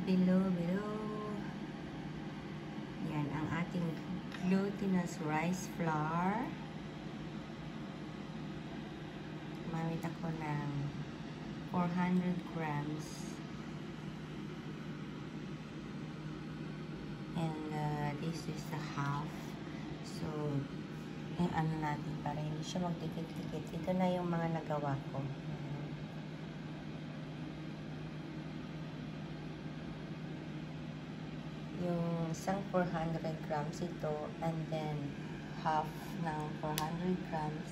Below. Yan ang ating glutinous rice flour. Gumamit ako ng 400 grams. And this is a half. So, ano natin para hindi siya magdikit-dikit. Ito na yung mga nagawa ko. Yung isang 400 grams ito, and then half ng 400 grams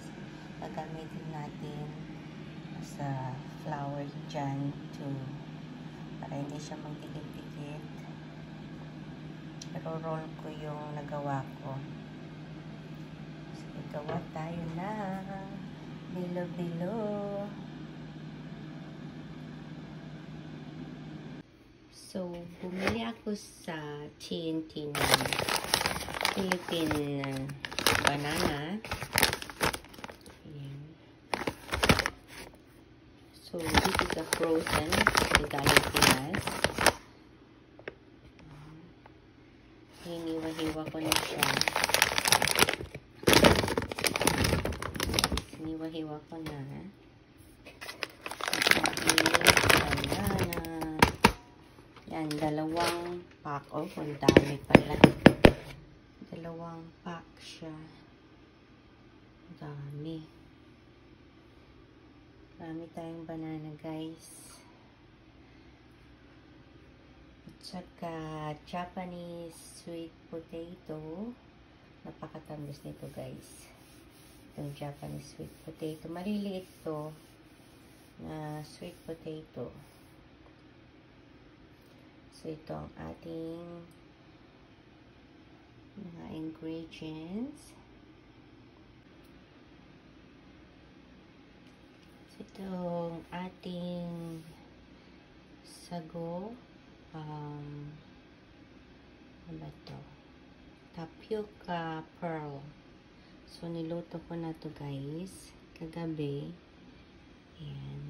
gagamitin natin sa flour dyan para hindi siya magdikit-dikit. Pero roll ko yung nagawa ko. So, gawa tayo na bilo. So, bumili ako sa TNT ng Philippine banana. Ayan. So, this is a frozen. So, galing Pinas. Hiniwa-hiwa ko na siya. Hiniwa-hiwa ko na. Banana. Yan, 2 pack. Oh, ang dami pala. 2 pack siya. Dami. Dami tayong banana, guys. At saka Japanese sweet potato. Napakatamis nito, guys. Itong Japanese sweet potato. Maliliit to na sweet potato. So, ito ang ating mga ingredients. So, ito ang ating sago. Ano ba ito? Tapioca pearl. So, niluto ko na to, guys. Kagabi. Ayan.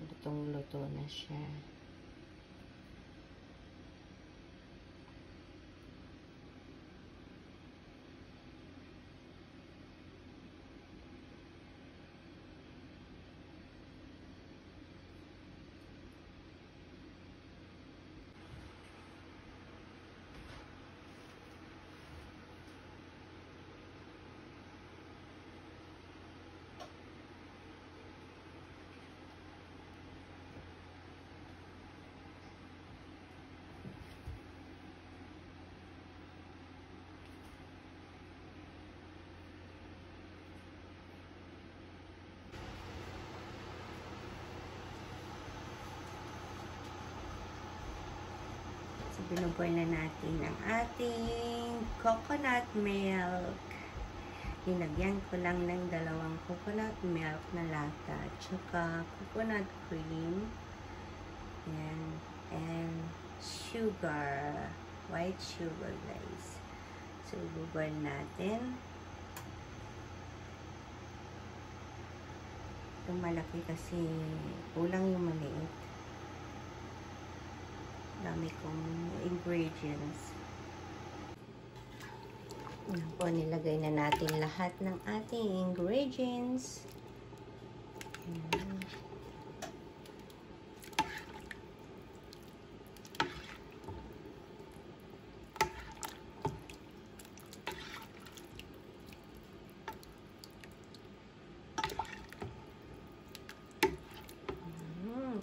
Lutong-luto na siya. Binuboil na natin ang ating coconut milk. Linagyan ko lang ng 2 coconut milk na lata. Tsaka coconut cream. Ayan. And sugar. White sugar, guys. So, binuboil natin. Itong malaki kasi kulang yung maliit. Dami kong ingredients. Yan po, nilagay na natin lahat ng ating ingredients. Ayan.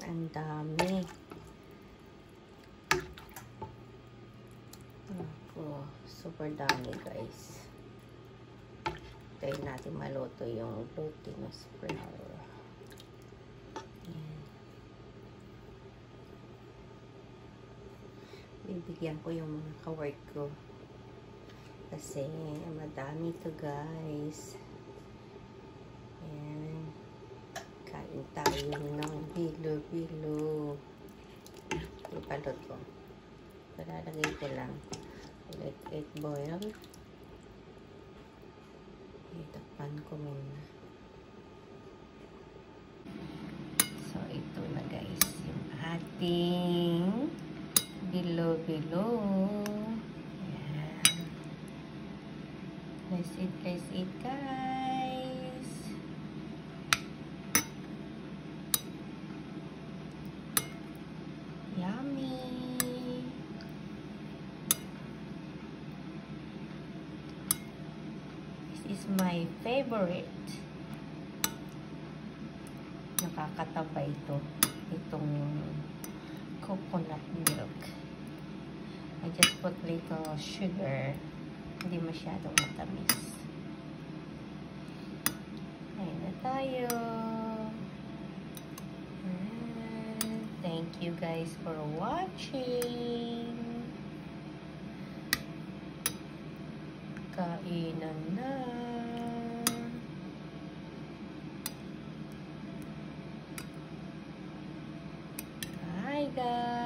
Ang dami. Super dami, guys. Tayo natin maluto yung glutinous flour. Ayan. Bibigyan ko yung mga ka-work ko. Kasi madami to, guys. Ayan. Kain tayo ng bilo-bilo. Ipalot ko. Palalagay ko lang. Let it boil. Itakpan ko muna. So, ito na, guys, yung ating ating bilo-bilo. Ayan. Let's eat, guys. Yummy. This is my favorite. Nakakataba itong coconut milk. I just put little sugar. Hindi masyadong matamis. Ayun na tayo. Thank you guys for watching. Kainan na. Hi guys.